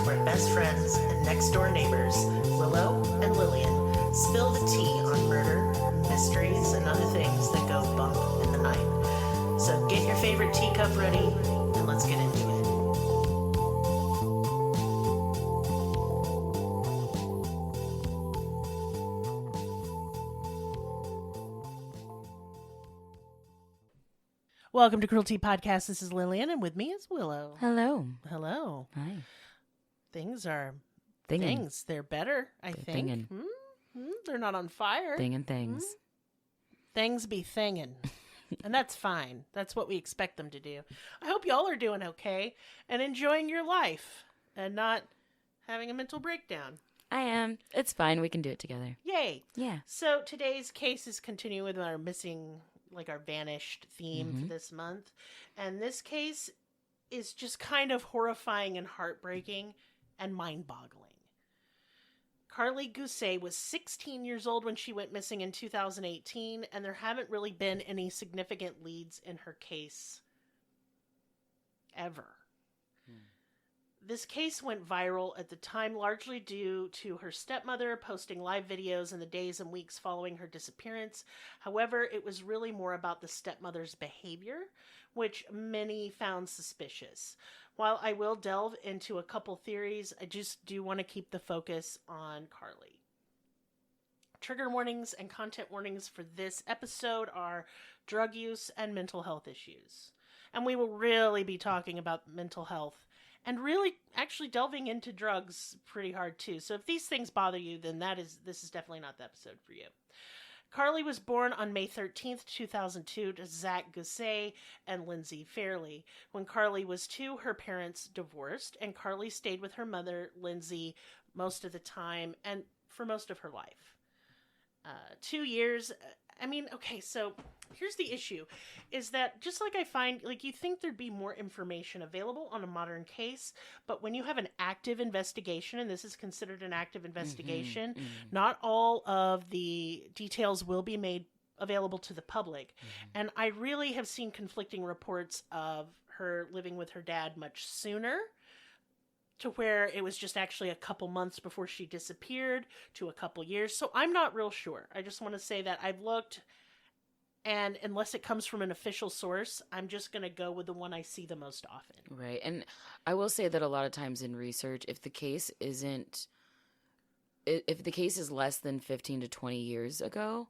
where best friends and next-door neighbors, Willow and Lillian, spill the tea on murder, mysteries, and other things that go bump in the night. So get your favorite teacup ready, and let's get into it. Welcome to Cruelty Podcast. This is Lillian, and with me is Willow. Hello. Hello. Hi. Things are Thingin'. things. They're better, I They're think. thingin'. They're not on fire. Thingin' things. Things be thingin'. And that's fine. That's what we expect them to do. I hope y'all are doing okay and enjoying your life and not having a mental breakdown. I am. It's fine. We can do it together. Yay. Yeah. So today's case is continuing with our missing, our vanished theme for this month. And this case is just kind of horrifying and heartbreaking and mind-boggling. Karlie Guse was 16 years old when she went missing in 2018, and there haven't really been any significant leads in her case ever. This case went viral at the time largely due to her stepmother posting live videos in the days and weeks following her disappearance. However, it was really more about the stepmother's behavior, which many found suspicious. While I will delve into a couple theories, I just do want to keep the focus on Karlie. Trigger warnings and content warnings for this episode are drug use and mental health issues. And we will really be talking about mental health and really actually delving into drugs pretty hard too. So if these things bother you, then this is definitely not the episode for you. Karlie was born on May 13th, 2002 to Zach Guse and Lindsay Fairley. When Karlie was 2, her parents divorced, and Karlie stayed with her mother, Lindsay, most of the time and for most of her life. 2 years... so here's the issue, is that just like I find, you think there'd be more information available on a modern case, but when you have an active investigation, and this is considered an active investigation, not all of the details will be made available to the public. And I really have seen conflicting reports of her living with her dad much sooner, to where it was just actually a couple months before she disappeared, to a couple years. So I'm not real sure. I just want to say that I've looked, and unless it comes from an official source, I'm just going to go with the one I see the most often. Right. And I will say that a lot of times in research, if the case is less than 15 to 20 years ago,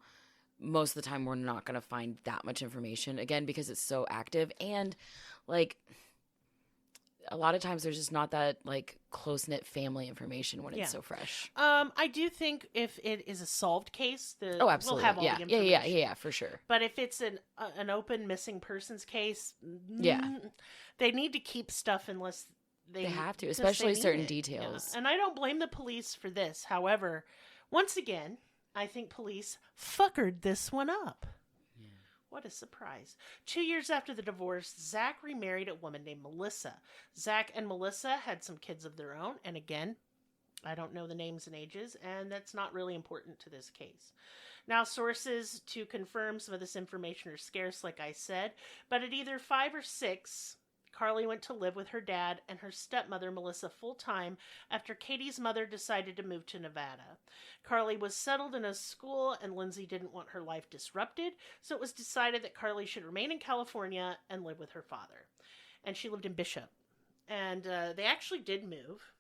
most of the time we're not going to find that much information, again, because it's so active. And a lot of times there's just not that close-knit family information when it's so fresh. I do think if it is a solved case, absolutely. we'll have all the information. Yeah, for sure. But if it's an open missing persons case, they need to keep stuff unless they have to, especially certain details. Yeah. And I don't blame the police for this. However, once again, I think police fuckered this one up. What a surprise. 2 years after the divorce, Zach remarried a woman named Melissa. Zach and Melissa had some kids of their own, and again, I don't know the names and ages, and that's not really important to this case. Now, sources to confirm some of this information are scarce, like I said, but at either 5 or 6, Karlie went to live with her dad and her stepmother, Melissa, full-time after Katie's mother decided to move to Nevada. Karlie was settled in a school, and Lindsay didn't want her life disrupted, so it was decided that Karlie should remain in California and live with her father. And she lived in Bishop. And they actually did move,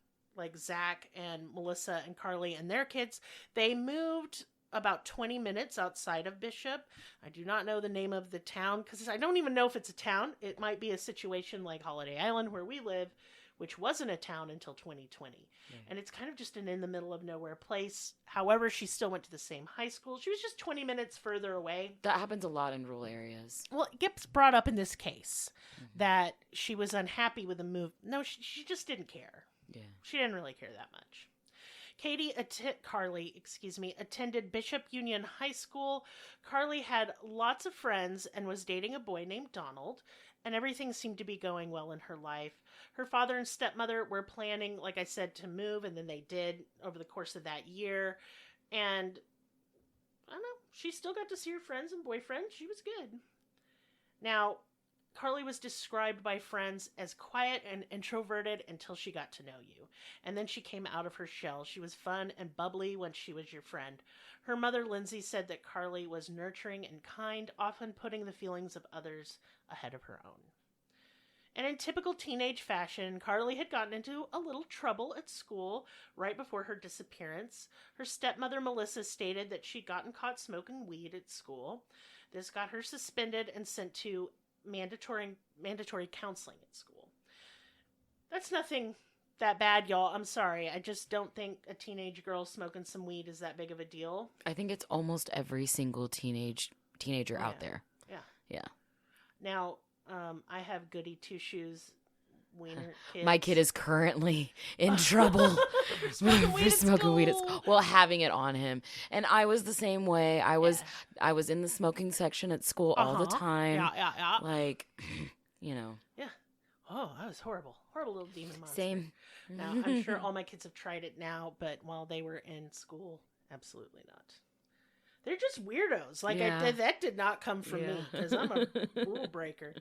Zach and Melissa and Karlie and their kids. They moved about 20 minutes outside of Bishop. I do not know the name of the town, because I don't even know if it's a town. It might be a situation like Holiday Island, where we live, which wasn't a town until 2020. And it's kind of just an in-the-middle-of-nowhere place. However, she still went to the same high school. She was just 20 minutes further away. That happens a lot in rural areas. Well, it gets brought up in this case that she was unhappy with the move. No, she just didn't care. Yeah. She didn't really care that much. Karlie attended Bishop Union High School. Karlie had lots of friends and was dating a boy named Donald, and everything seemed to be going well in her life. Her father and stepmother were planning, like I said, to move, and then they did over the course of that year. And I don't know, she still got to see her friends and boyfriend. She was good. Now, Karlie was described by friends as quiet and introverted until she got to know you. And then she came out of her shell. She was fun and bubbly when she was your friend. Her mother, Lindsay, said that Karlie was nurturing and kind, often putting the feelings of others ahead of her own. And in typical teenage fashion, Karlie had gotten into a little trouble at school right before her disappearance. Her stepmother, Melissa, stated that she'd gotten caught smoking weed at school. This got her suspended and sent to mandatory counseling at school. That's nothing that bad, y'all. I'm sorry. I just don't think a teenage girl smoking some weed is that big of a deal. I think it's almost every single teenager out there. Yeah. Now, I have goody two-shoes wiener kids. My kid is currently in trouble for smoking weed at school. Well, having it on him. And I was the same way. I was in the smoking section at school all the time. Yeah. Like, you know. Yeah. Oh, that was horrible. Horrible little demon monster. Same. Now, I'm sure all my kids have tried it now, but while they were in school, absolutely not. They're just weirdos. Like, that did not come from me, because I'm a rule breaker.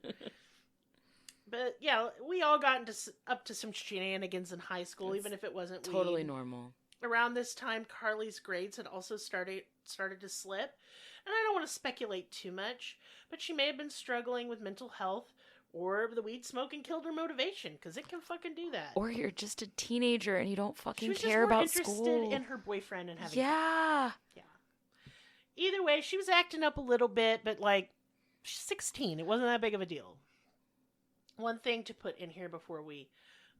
But, yeah, we all got up to some shenanigans in high school, even if it wasn't totally weed. Normal. Around this time, Karlie's grades had also started to slip. And I don't want to speculate too much, but she may have been struggling with mental health, or the weed smoking killed her motivation, because it can fucking do that. Or you're just a teenager and you don't fucking care care about school. She was just more interested in her boyfriend and having Yeah. Either way, she was acting up a little bit, but like, she's 16. It wasn't that big of a deal. One thing to put in here before we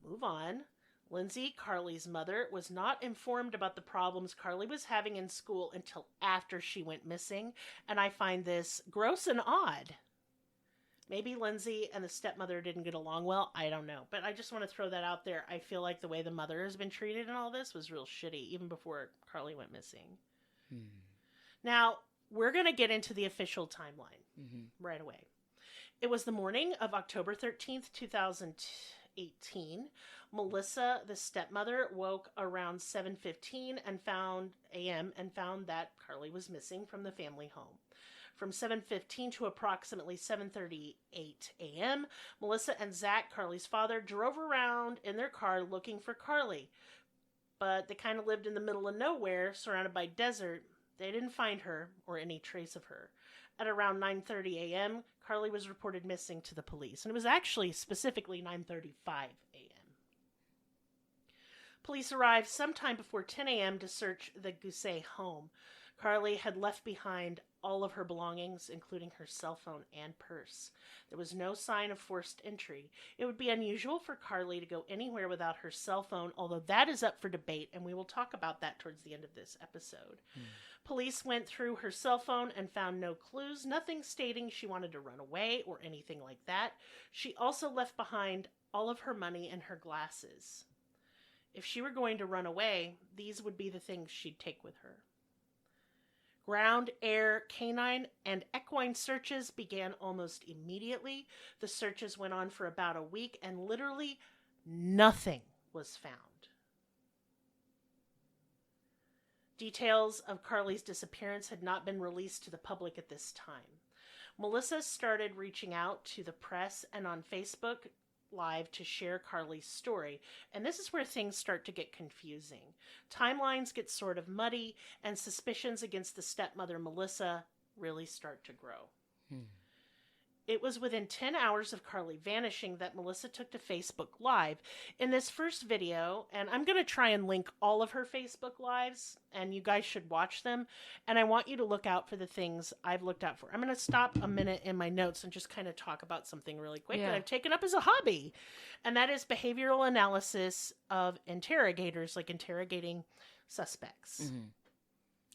move on. Lindsay, Karlie's mother, was not informed about the problems Karlie was having in school until after she went missing, and I find this gross and odd. Maybe Lindsay and the stepmother didn't get along well. I don't know. But I just want to throw that out there. I feel like the way the mother has been treated in all this was real shitty, even before Karlie went missing. Now, we're going to get into the official timeline right away. It was the morning of October 13th, 2018. Melissa, the stepmother, woke around 7:15 a.m. and found that Karlie was missing from the family home. From 7:15 to approximately 7:38 a.m., Melissa and Zach, Karlie's father, drove around in their car looking for Karlie. But they kind of lived in the middle of nowhere, surrounded by desert. They didn't find her or any trace of her. At around 9:30 a.m., Karlie was reported missing to the police. And it was actually specifically 9:35 a.m. Police arrived sometime before 10 a.m. to search the Guse home. Karlie had left behind all of her belongings, including her cell phone and purse. There was no sign of forced entry. It would be unusual for Karlie to go anywhere without her cell phone, although that is up for debate, and we will talk about that towards the end of this episode. Police went through her cell phone and found no clues, nothing stating she wanted to run away or anything like that. She also left behind all of her money and her glasses. If she were going to run away, these would be the things she'd take with her. Ground, air, canine, and equine searches began almost immediately. The searches went on for about a week, and literally nothing was found. Details of Karlie's disappearance had not been released to the public at this time. Melissa started reaching out to the press and on Facebook Live to share Karlie's story, and this is where things start to get confusing. Timelines get sort of muddy, and suspicions against the stepmother, Melissa, really start to grow. It was within 10 hours of Karlie vanishing that Melissa took to Facebook Live. In this first video, and I'm going to try and link all of her Facebook Lives, and you guys should watch them, and I want you to look out for the things I've looked out for. I'm going to stop a minute in my notes and just kind of talk about something really quick that I've taken up as a hobby, and that is behavioral analysis of interrogators, like interrogating suspects.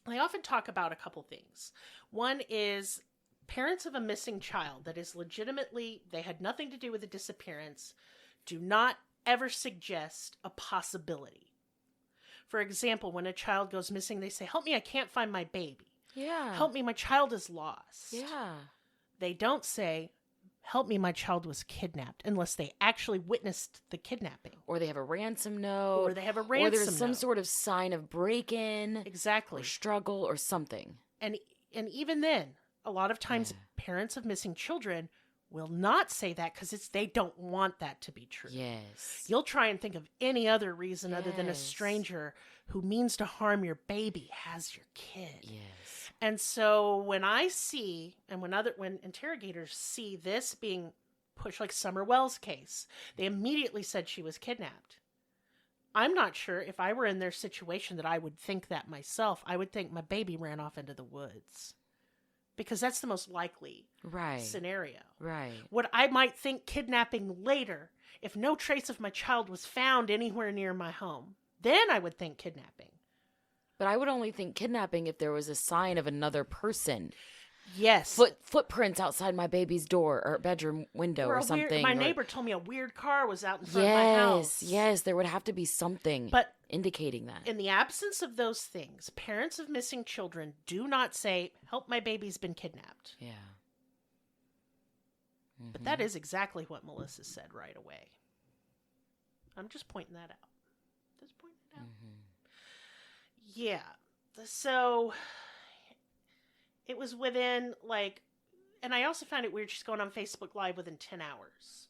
They often talk about a couple things. One is parents of a missing child that is legitimately, they had nothing to do with the disappearance, do not ever suggest a possibility. For example, when a child goes missing, they say, "Help me, I can't find my baby." Yeah. "Help me, my child is lost." Yeah. They don't say, "Help me, my child was kidnapped," unless they actually witnessed the kidnapping. Or they have a ransom note. Or they have a ransom note. Or there's some note. sort of sign of break-in. Exactly. Or struggle or something. And even then, a lot of times parents of missing children will not say that because they don't want that to be true. Yes. You'll try and think of any other reason other than a stranger who means to harm your baby has your kid. Yes. And so when I see, and when interrogators see this being pushed, like Summer Wells' case, they immediately said she was kidnapped. I'm not sure if I were in their situation that I would think that myself. I would think my baby ran off into the woods. Because that's the most likely scenario. Right. What I might think kidnapping later, if no trace of my child was found anywhere near my home, then I would think kidnapping. But I would only think kidnapping if there was a sign of another person. Yes. Footprints outside my baby's door or bedroom window or something. My neighbor told me a weird car was out in front of my house. Yes, there would have to be something indicating that. In the absence of those things, parents of missing children do not say, help, my baby's been kidnapped. Yeah. Mm-hmm. But that is exactly what Melissa said right away. I'm just pointing that out. Mm-hmm. Yeah. So it was within, and I also found it weird she's going on Facebook Live within 10 hours.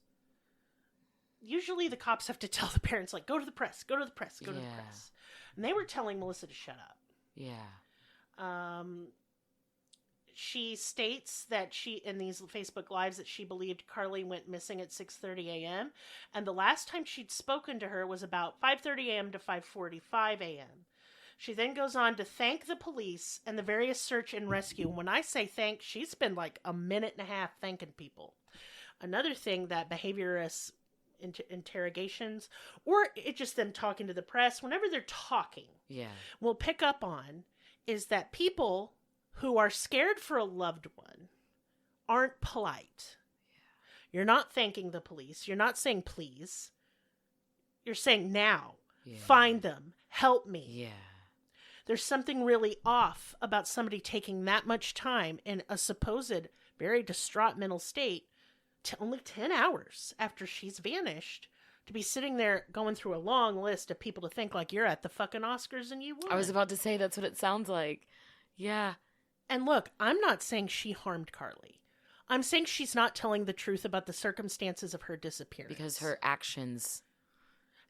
Usually the cops have to tell the parents, go to the press, go to the press, go to the press. And they were telling Melissa to shut up. Yeah. She states that in these Facebook Lives, that she believed Karlie went missing at 6:30 a.m. And the last time she'd spoken to her was about 5:30 a.m. to 5:45 a.m. She then goes on to thank the police and the various search and rescue. When I say thank, she's been a minute and a half thanking people. Another thing that behaviorists interrogations, or it's just them talking to the press, whenever they're talking, will pick up on is that people who are scared for a loved one aren't polite. You're not thanking the police. You're not saying please. You're saying now. Find them. Help me. Yeah. There's something really off about somebody taking that much time in a supposed very distraught mental state to only 10 hours after she's vanished to be sitting there going through a long list of people to think you're at the fucking Oscars and you won. I was about to say that's what it sounds like. Yeah. And look, I'm not saying she harmed Karlie. I'm saying she's not telling the truth about the circumstances of her disappearance. Because her actions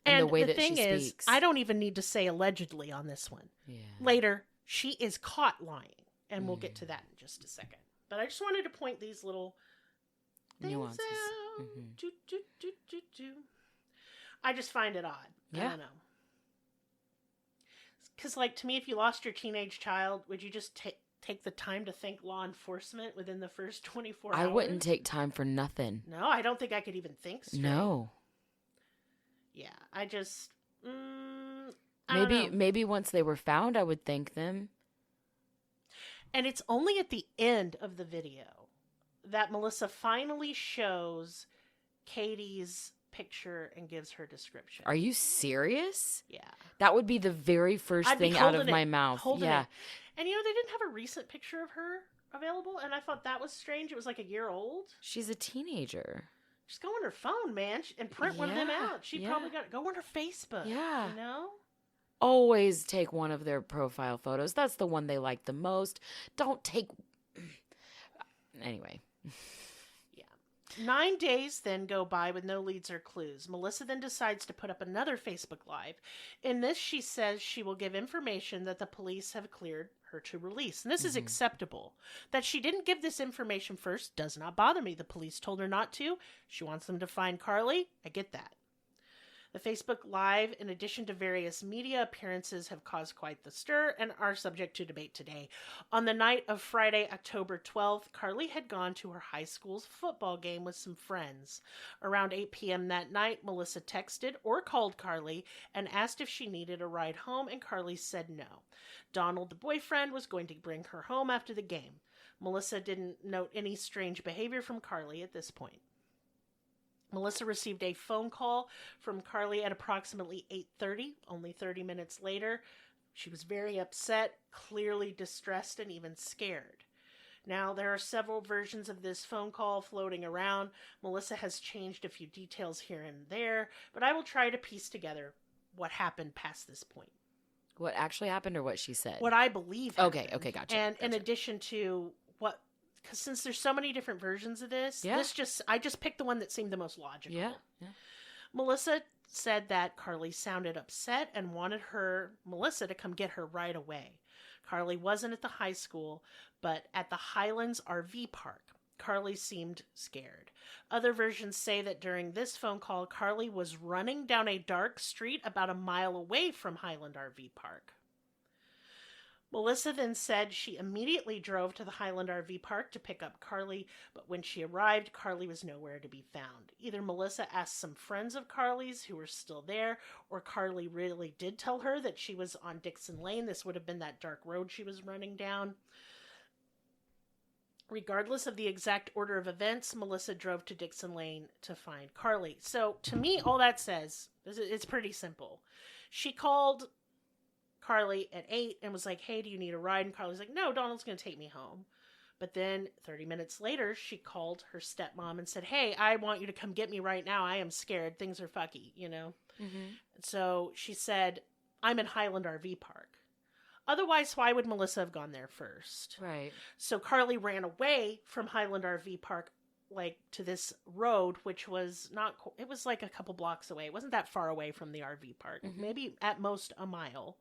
and the way that she speaks. And the thing is, I don't even need to say allegedly on this one. Yeah. Later, she is caught lying. And we'll get to that in just a second. But I just wanted to point these little nuances out. I just find it odd. Yeah. I don't know. Because, to me, if you lost your teenage child, would you just take the time to thank law enforcement within the first 24 hours? I wouldn't take time for nothing. No, I don't think I could even think straight. No. Yeah, I just... I don't know. Maybe once they were found, I would thank them. And it's only at the end of the video that Melissa finally shows Katie's picture and gives her description. Are you serious? Yeah. That would be the very first thing out of my mouth. Yeah. It. And they didn't have a recent picture of her available, and I thought that was strange. It was a year old. She's a teenager. Just go on her phone, man, and print one of them out. She probably got it. Go on her Facebook. Yeah. You know? Always take one of their profile photos. That's the one they like the most. Don't take... Anyway. Yeah. 9 days then go by with no leads or clues. Melissa then decides to put up another Facebook Live. In this, she says she will give information that the police have cleared her to release. And this is acceptable. That she didn't give this information first does not bother me. The police told her not to. She wants them to find Karlie. I get that. The Facebook Live, in addition to various media appearances, have caused quite the stir and are subject to debate today. On the night of Friday, October 12th, Karlie had gone to her high school's football game with some friends. Around 8 p.m. that night, Melissa texted or called Karlie and asked if she needed a ride home, and Karlie said no. Donald, the boyfriend, was going to bring her home after the game. Melissa didn't note any strange behavior from Karlie at this point. Melissa received a phone call from Karlie at approximately 8:30, only 30 minutes later. She was very upset, clearly distressed, and even scared. Now, there are several versions of this phone call floating around. Melissa has changed a few details here and there, but I will try to piece together what happened past this point. What actually happened or what she said? What I believe happened. Okay, gotcha. And in addition to what because since there's so many different versions of this, I just picked the one that seemed the most logical. Yeah. Melissa said that Karlie sounded upset and wanted Melissa to come get her right away. Karlie wasn't at the high school, but at the Highlands RV park. Karlie seemed scared. Other versions say that during this phone call, Karlie was running down a dark street about a mile away from Highland RV Park. Melissa then said she immediately drove to the Highland RV Park to pick up Karlie, but when she arrived, Karlie was nowhere to be found. Either Melissa asked some friends of Karlie's who were still there, or Karlie really did tell her that she was on Dixon Lane. This would have been that dark road she was running down. Regardless of the exact order of events, Melissa drove to Dixon Lane to find Karlie. So, to me, all that says, it's pretty simple. She called Karlie at 8 and was like, hey, do you need a ride? And Karlie's like, no, Donald's going to take me home. But then 30 minutes later, she called her stepmom and said, hey, I want you to come get me right now. I am scared. Things are fucky, you know? Mm-hmm. So she said, I'm in Highland RV Park. Otherwise, why would Melissa have gone there first? Right. So Karlie ran away from Highland RV Park, like, to this road, which was it was like a couple blocks away. It wasn't that far away from the RV park. Mm-hmm. Maybe at most a mile.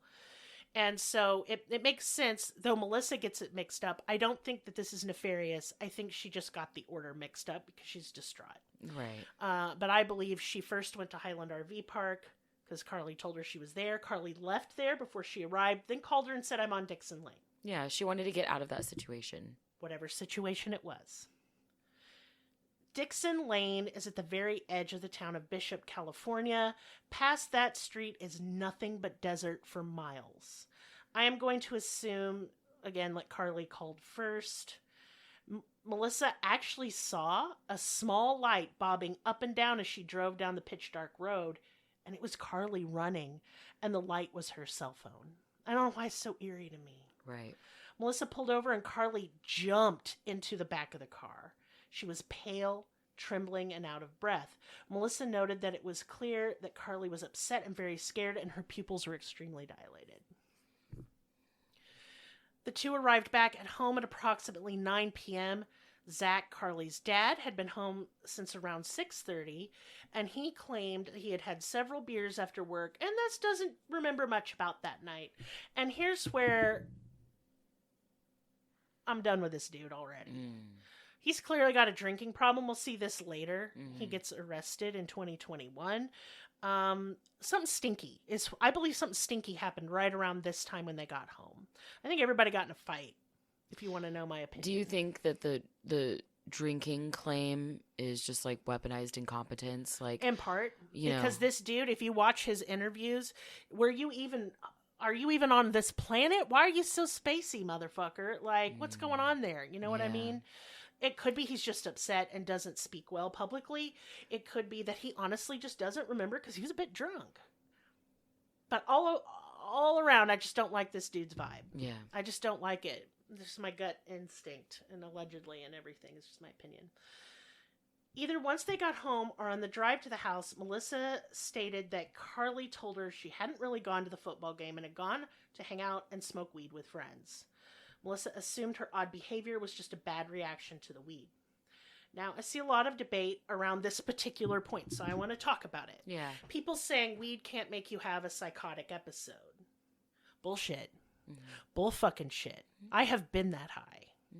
And so it makes sense, though Melissa gets it mixed up. I don't think that this is nefarious. I think she just got the order mixed up because she's distraught. Right. But I believe she first went to Highland RV Park because Karlie told her she was there. Karlie left there before she arrived, then called her and said, I'm on Dixon Lane. Yeah, she wanted to get out of that situation. Whatever situation it was. Dixon Lane is at the very edge of the town of Bishop, California. Past that street is nothing but desert for miles. I am going to assume, again, like Karlie called first, Melissa actually saw a small light bobbing up and down as she drove down the pitch dark road, and it was Karlie running, and the light was her cell phone. I don't know why it's so eerie to me. Right. Melissa pulled over, and Karlie jumped into the back of the car. She was pale, trembling, and out of breath. Melissa noted that it was clear that Karlie was upset and very scared, and her pupils were extremely dilated. The two arrived back at home at approximately 9 p.m. Zach, Karlie's dad, had been home since around 6:30, and he claimed he had had several beers after work, and thus doesn't remember much about that night. And here's where I'm done with this dude already. He's clearly got a drinking problem. We'll see this later. Mm-hmm. He gets arrested in 2021. Something stinky. I believe something stinky happened right around this time when they got home. I think everybody got in a fight, if you want to know my opinion. Do you think that the drinking claim is just like weaponized incompetence? Like, in part. Because this dude, if you watch his interviews, are you even on this planet? Why are you so spacey, motherfucker? Like, what's going on there? You know what I mean? It could be he's just upset and doesn't speak well publicly. It could be that he honestly just doesn't remember because he was a bit drunk. But all around, I just don't like this dude's vibe. Yeah. I just don't like it. This is my gut instinct, and allegedly and everything. It's just my opinion. Either once they got home or on the drive to the house, Melissa stated that Karlie told her she hadn't really gone to the football game and had gone to hang out and smoke weed with friends. Melissa assumed her odd behavior was just a bad reaction to the weed. Now, I see a lot of debate around this particular point, so I want to talk about it. Yeah. People saying weed can't make you have a psychotic episode. Bullshit. Mm-hmm. Bull fucking shit. Mm-hmm. I have been that high. Mm-hmm.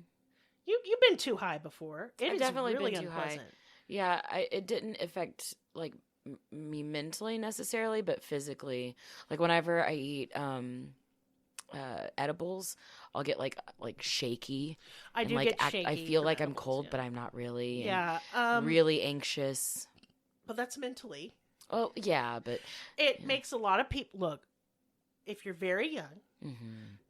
You've been too high before. I've definitely really been too unpleasant. High. Yeah, it didn't affect like me mentally necessarily, but physically. Like whenever I eat edibles, I'll get like shaky. I do get shaky. I feel like I'm cold, but I'm not really. Yeah. Really anxious. But that's mentally. Oh yeah, but it makes a lot of people look. If you're very young,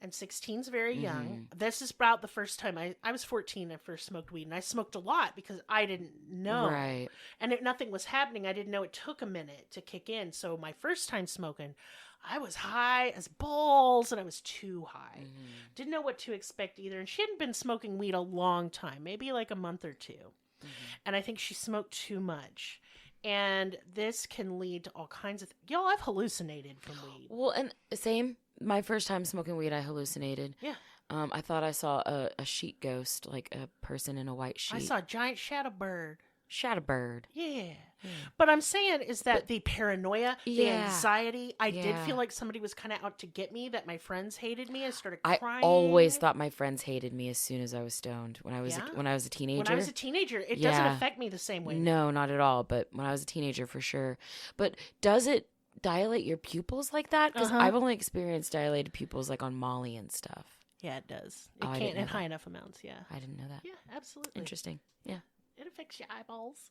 and 16's very young, this is about the first time I was 14 and I first smoked weed, and I smoked a lot because I didn't know. Right. And nothing was happening. I didn't know it took a minute to kick in. So my first time smoking, I was high as balls, and I was too high. Mm-hmm. Didn't know what to expect either. And she hadn't been smoking weed a long time, maybe like a month or two. Mm-hmm. And I think she smoked too much. And this can lead to all kinds of... Y'all, I've hallucinated from weed. Well, and same. My first time smoking weed, I hallucinated. Yeah. I thought I saw a sheet ghost, like a person in a white sheet. I saw a giant shadow bird. Shadowbird. Yeah. But I'm saying is that the paranoia, the anxiety, I did feel like somebody was kind of out to get me, that my friends hated me. I started crying. I always thought my friends hated me as soon as I was stoned. When I was a teenager. When I was a teenager, it doesn't affect me the same way. No, not at all. But when I was a teenager, for sure. But does it dilate your pupils like that? Because I've only experienced dilated pupils like on Molly and stuff. Yeah, it does. It can't in high enough amounts. Yeah. I didn't know that. Yeah, absolutely. Interesting. Yeah. It affects your eyeballs.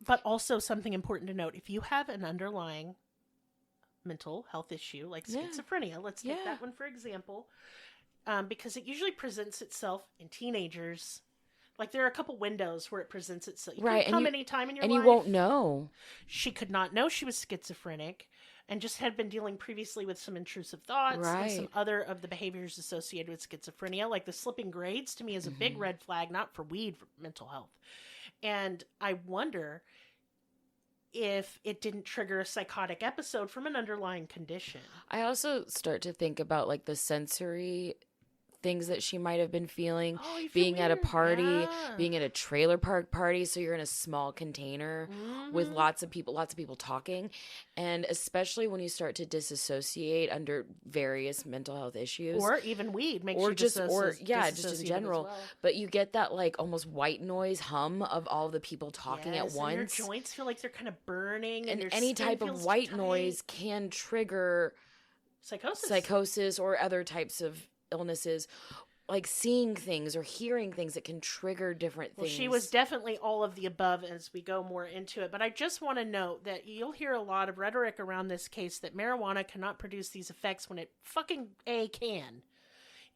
But also something important to note, if you have an underlying mental health issue like schizophrenia, let's take that one for example, because it usually presents itself in teenagers. Like there are a couple windows where it presents itself. You can come anytime in your life. And you won't know. She could not know she was schizophrenic and just had been dealing previously with some intrusive thoughts and some other of the behaviors associated with schizophrenia. Like the slipping grades to me is a big red flag, not for weed, for mental health. And I wonder if it didn't trigger a psychotic episode from an underlying condition. I also start to think about like the sensory things that she might have been feeling, being at a party, being at a trailer park party. So you're in a small container with lots of people talking. And especially when you start to disassociate under various mental health issues. Or even weed makes you just in general. Well. But you get that like almost white noise hum of all the people talking at once. And your joints feel like they're kind of burning. And any type of white noise can trigger psychosis or other types of illnesses, like seeing things or hearing things that can trigger different things. Well, she was definitely all of the above as we go more into it. But I just want to note that you'll hear a lot of rhetoric around this case that marijuana cannot produce these effects when it fucking can.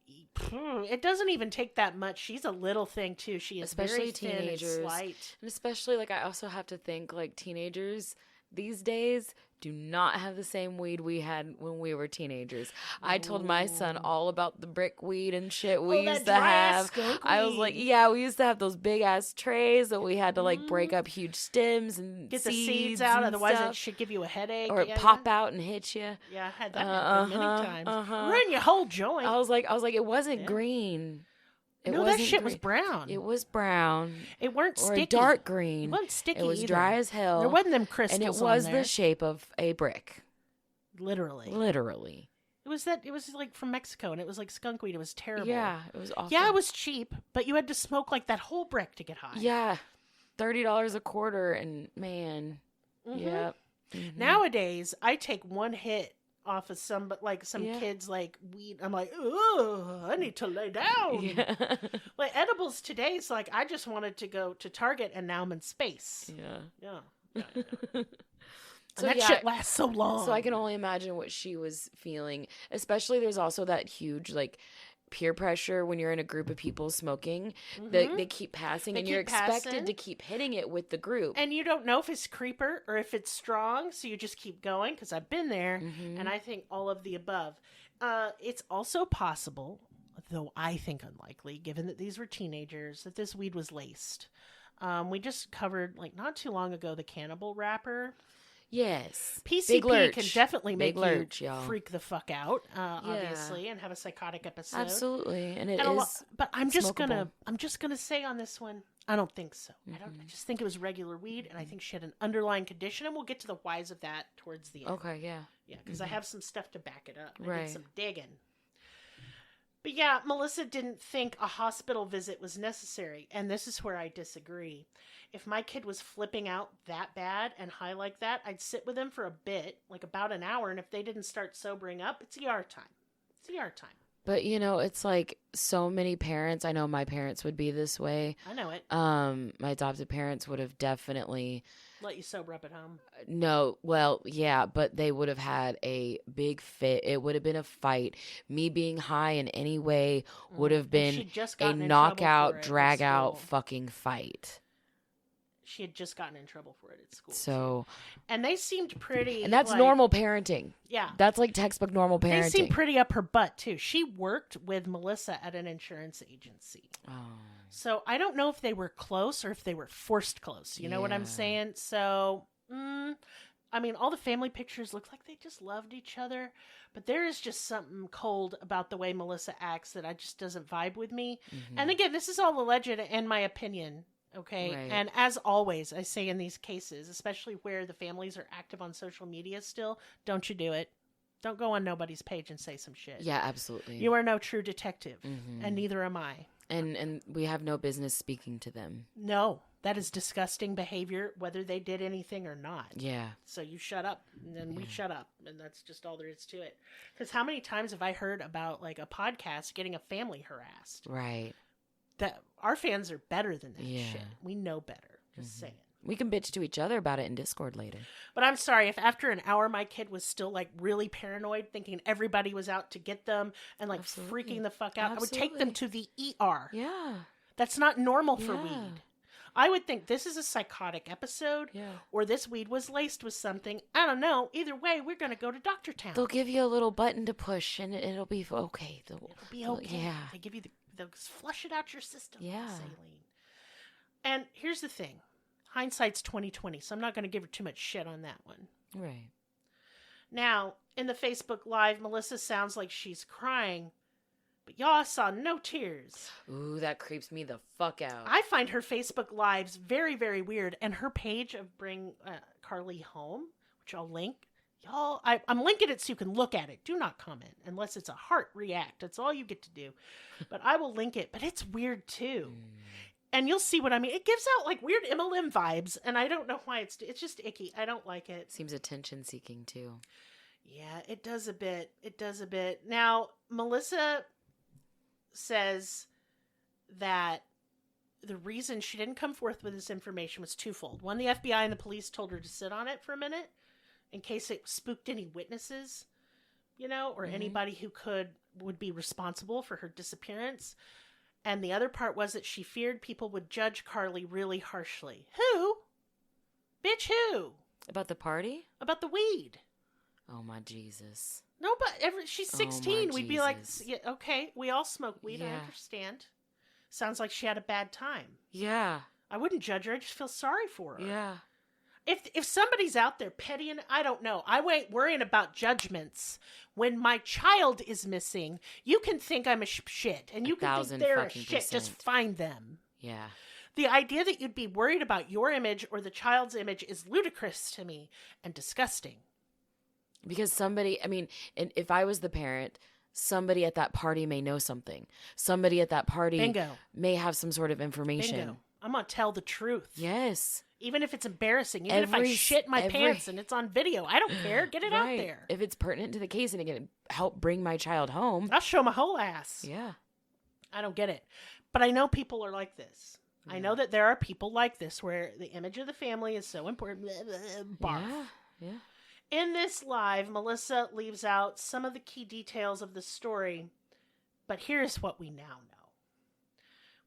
It doesn't even take that much. She's a little thing too. She is especially very teenagers, thin and slight. And especially like I also have to think like teenagers these days do not have the same weed we had when we were teenagers. I told my son all about the brick weed and shit we used to have. I was like, we used to have those big ass trays that we had to like break up huge stems and get the seeds out, otherwise it should give you a headache. Or it pop out and hit you. Yeah, I had that happen many times. Ruin your whole joint. I was like, it wasn't green. That shit was brown. It was brown. It weren't sticky. Or dark green. It wasn't sticky. It was dry as hell. There wasn't them crystals. And it was the shape of a brick. Literally. It was like from Mexico, and it was like skunk weed. It was terrible. Yeah, it was awful. Yeah, it was cheap, but you had to smoke like that whole brick to get high. Yeah, $30 a quarter, and man, yeah. Mm-hmm. Nowadays, I take one hit off of some kids like weed. I'm like, oh, I need to lay down. Yeah. Like edibles today, it's like I just wanted to go to Target and now I'm in space. Yeah. So that shit lasts so long. So I can only imagine what she was feeling. Especially there's also that huge like peer pressure when you're in a group of people smoking. They keep passing and you're expected to keep hitting it with the group. And you don't know if it's creeper or if it's strong, so you just keep going, because I've been there, and I think all of the above. It's also possible, though I think unlikely, given that these were teenagers, that this weed was laced. We just covered, like not too long ago, the cannibal wrapper. Yes. PCP can definitely make y'all. Freak the fuck out, obviously, and have a psychotic episode. Absolutely. And but I'm just gonna say on this one, I don't think so. I just think it was regular weed, and I think she had an underlying condition, and we'll get to the whys of that towards the end. Okay, yeah. Yeah, because I have some stuff to back it up. I did some digging. But yeah, Melissa didn't think a hospital visit was necessary, and this is where I disagree. If my kid was flipping out that bad and high like that, I'd sit with him for a bit, like about an hour, and if they didn't start sobering up, it's ER time. But, it's like so many parents, I know my parents would be this way. I know it. My adopted parents would have definitely... Let you sober up at home. No, well, yeah, but they would have had a big fit. It would have been a fight. Me being high in any way would have been a knockout, drag-out fucking fight. She had just gotten in trouble for it at school. So, and they seemed pretty. And that's normal parenting. Yeah. That's like textbook normal parenting. They seemed pretty up her butt, too. She worked with Melissa at an insurance agency. Oh. So I don't know if they were close or if they were forced close. You know what I'm saying? So I mean, all the family pictures look like they just loved each other, but there is just something cold about the way Melissa acts that just doesn't vibe with me. Mm-hmm. And again, this is all alleged and my opinion, okay? Right. And as always, I say in these cases, especially where the families are active on social media still, don't you do it. Don't go on nobody's page and say some shit. Yeah, absolutely. You are no true detective, and neither am I. And we have no business speaking to them. No, that is disgusting behavior, whether they did anything or not. Yeah. So you shut up, and then we shut up, and that's just all there is to it. Because how many times have I heard about, like, a podcast getting a family harassed? Right. That our fans are better than that shit. We know better. Just saying. We can bitch to each other about it in Discord later. But I'm sorry, if after an hour my kid was still, like, really paranoid, thinking everybody was out to get them and, like, freaking the fuck out, I would take them to the ER. Yeah. That's not normal for weed. I would think this is a psychotic episode, or this weed was laced with something. I don't know. Either way, we're going to go to Dr. Town. They'll give you a little button to push, and it'll be okay. It'll be okay. Yeah. They give you they'll flush it out your system. Yeah. Saline. And here's the thing. Hindsight's 20/20, so I'm not going to give her too much shit on that one. Right. Now, in the Facebook Live, Melissa sounds like she's crying, but y'all saw no tears. Ooh, that creeps me the fuck out. I find her Facebook Lives very, very weird, and her page of Bring Karlie Home, which I'll link. Y'all, I'm linking it so you can look at it. Do not comment unless it's a heart react. That's all you get to do. But I will link it, but it's weird too. And you'll see what I mean. It gives out like weird MLM vibes, and I don't know why it's just icky. I don't like it. Seems attention seeking too. Yeah, it does a bit. It does a bit. Now, Melissa says that the reason she didn't come forth with this information was twofold. One, the FBI and the police told her to sit on it for a minute in case it spooked any witnesses, or anybody who would be responsible for her disappearance. And the other part was that she feared people would judge Karlie really harshly. Who? Bitch, who? About the party? About the weed. Oh, my Jesus. No, but she's 16. We'd be like, yeah, okay, we all smoke weed. I understand. Sounds like she had a bad time. Yeah. I wouldn't judge her. I just feel sorry for her. Yeah. If somebody's out there petty, and I don't know, I ain't worrying about judgments. When my child is missing, you can think I'm a shit, and you can think they're a shit. Just find them. Yeah. The idea that you'd be worried about your image or the child's image is ludicrous to me and disgusting. Because somebody, if I was the parent, somebody at that party may know something. Somebody at that party may have some sort of information. Bingo. I'm going to tell the truth. Yes. Even if it's embarrassing. Even if I shit my pants and it's on video. I don't care. Get it out there. If it's pertinent to the case and it can help bring my child home. I'll show my whole ass. Yeah. I don't get it. But I know people are like this. Yeah. I know that there are people like this where the image of the family is so important. Barf. Yeah. In this live, Melissa leaves out some of the key details of the story. But here's what we now know.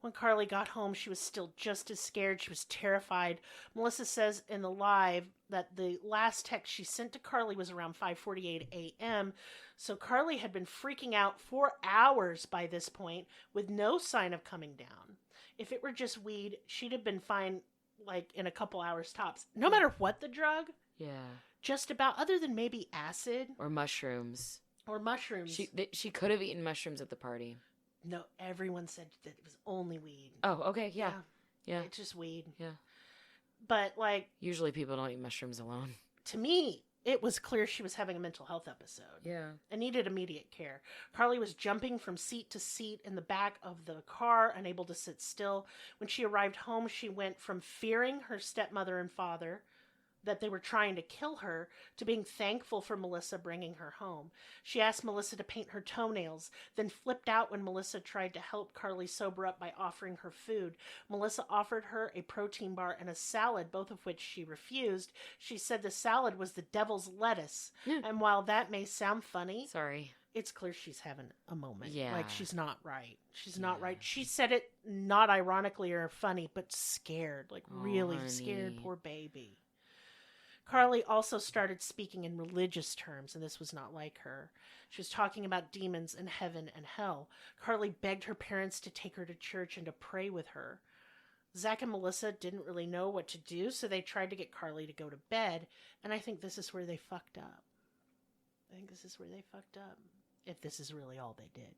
When Karlie got home, she was still just as scared. She was terrified. Melissa says in the live that the last text she sent to Karlie was around 5:48 a.m. So Karlie had been freaking out for hours by this point with no sign of coming down. If it were just weed, she'd have been fine like in a couple hours tops. No matter what the drug. Yeah. Just about, other than maybe acid. Or mushrooms. She could have eaten mushrooms at the party. No, everyone said that it was only weed. Oh, okay, yeah. It's just weed. Yeah. But, like... Usually people don't eat mushrooms alone. To me, it was clear she was having a mental health episode. Yeah. And needed immediate care. Karlie was jumping from seat to seat in the back of the car, unable to sit still. When she arrived home, she went from fearing her stepmother and father, that they were trying to kill her, to being thankful for Melissa bringing her home. She asked Melissa to paint her toenails, then flipped out when Melissa tried to help Karlie sober up by offering her food. Melissa offered her a protein bar and a salad, both of which she refused. She said the salad was the devil's lettuce. And while that may sound funny... Sorry. It's clear she's having a moment. Yeah. Like, she's not right. She's not right. She said it not ironically or funny, but scared. Like, really scared. Poor baby. Karlie also started speaking in religious terms, and this was not like her. She was talking about demons and heaven and hell. Karlie begged her parents to take her to church and to pray with her. Zach and Melissa didn't really know what to do, so they tried to get Karlie to go to bed, and I think this is where they fucked up. If this is really all they did.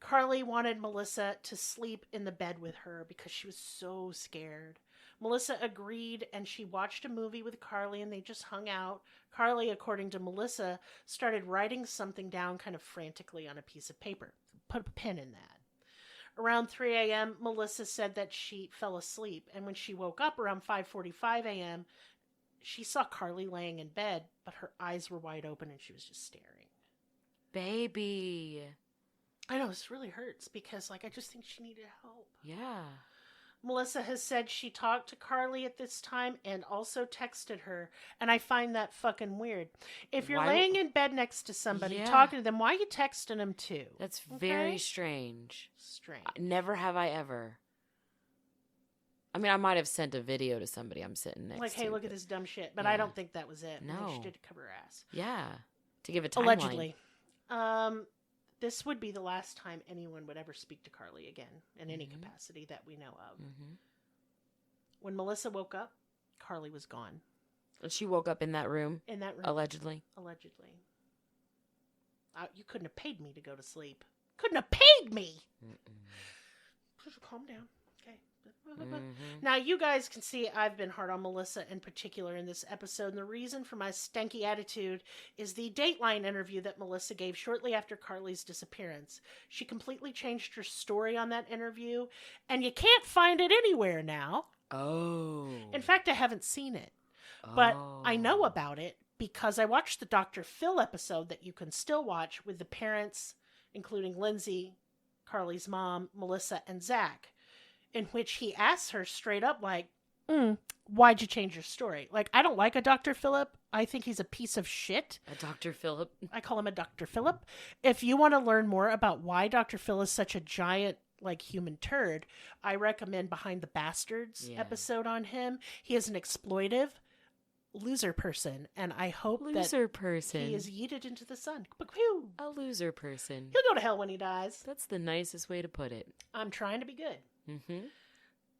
Karlie wanted Melissa to sleep in the bed with her because she was so scared. Melissa agreed, and she watched a movie with Karlie, and they just hung out. Karlie, according to Melissa, started writing something down kind of frantically on a piece of paper. Put a pen in that. Around 3 a.m., Melissa said that she fell asleep, and when she woke up around 5:45 a.m., she saw Karlie laying in bed, but her eyes were wide open, and she was just staring. Baby. I know, this really hurts, because, I just think she needed help. Yeah. Melissa has said she talked to Karlie at this time and also texted her, and I find that fucking weird. If you're laying in bed next to somebody, talking to them, why are you texting them too? That's very strange. Strange. Never have I ever. I mean, I might have sent a video to somebody I'm sitting next to. Hey, look at this dumb shit. But I don't think that was it. No. She did cover her ass. Yeah. To give a timeline. Allegedly. This would be the last time anyone would ever speak to Karlie again in any capacity that we know of. When Melissa woke up, Karlie was gone. She woke up in that room? In that room. Allegedly? Allegedly. You couldn't have paid me to go to sleep. Couldn't have paid me! Calm down. Okay. Now, you guys can see I've been hard on Melissa in particular in this episode, and the reason for my stanky attitude is the Dateline interview that Melissa gave shortly after Karlie's disappearance. She completely changed her story on that interview, and you can't find it anywhere now. Oh. In fact, I haven't seen it, but I know about it because I watched the Dr. Phil episode that you can still watch with the parents, including Lindsay, Karlie's mom, Melissa, and Zach, in which he asks her straight up, why'd you change your story? I don't like a Dr. Philip. I think he's a piece of shit. A Dr. Philip? I call him a Dr. Philip. If you want to learn more about why Dr. Phil is such a giant, human turd, I recommend Behind the Bastards episode on him. He is an exploitive loser person, and I hope he is yeeted into the sun. A loser person. He'll go to hell when he dies. That's the nicest way to put it. I'm trying to be good.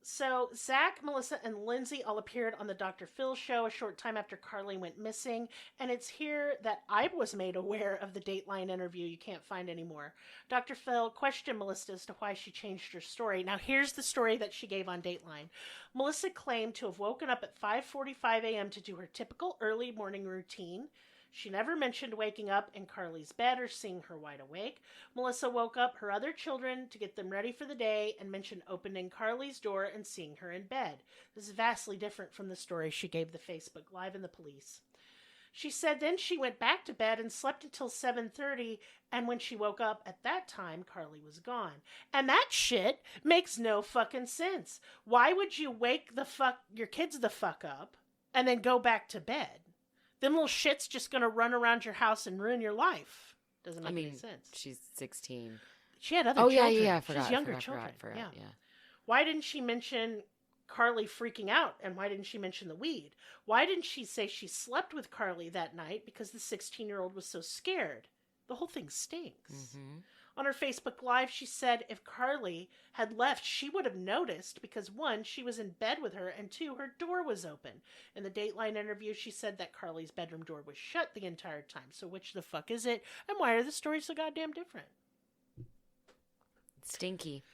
So Zach, Melissa, and Lindsay all appeared on the Dr. Phil show a short time after Karlie went missing, and it's here that I was made aware of the Dateline interview you can't find anymore. Dr. Phil questioned Melissa as to why she changed her story. Now here's the story that she gave on Dateline. Melissa claimed to have woken up at 5:45 a.m. to do her typical early morning routine. She never mentioned waking up in Karlie's bed or seeing her wide awake. Melissa woke up her other children to get them ready for the day and mentioned opening Karlie's door and seeing her in bed. This is vastly different from the story she gave the Facebook Live and the police. She said then she went back to bed and slept until 7:30, and when she woke up at that time, Karlie was gone. And that shit makes no fucking sense. Why would you wake your kids the fuck up and then go back to bed? Them little shit's just going to run around your house and ruin your life. Doesn't make any sense. She's 16. She had other children. Yeah, I forgot. She's younger children. Yeah. Why didn't she mention Karlie freaking out, and why didn't she mention the weed? Why didn't she say she slept with Karlie that night because the 16-year-old was so scared? The whole thing stinks. On her Facebook Live, she said if Karlie had left, she would have noticed because, one, she was in bed with her, and two, her door was open. In the Dateline interview, she said that Karlie's bedroom door was shut the entire time. So which the fuck is it? And why are the stories so goddamn different? Stinky.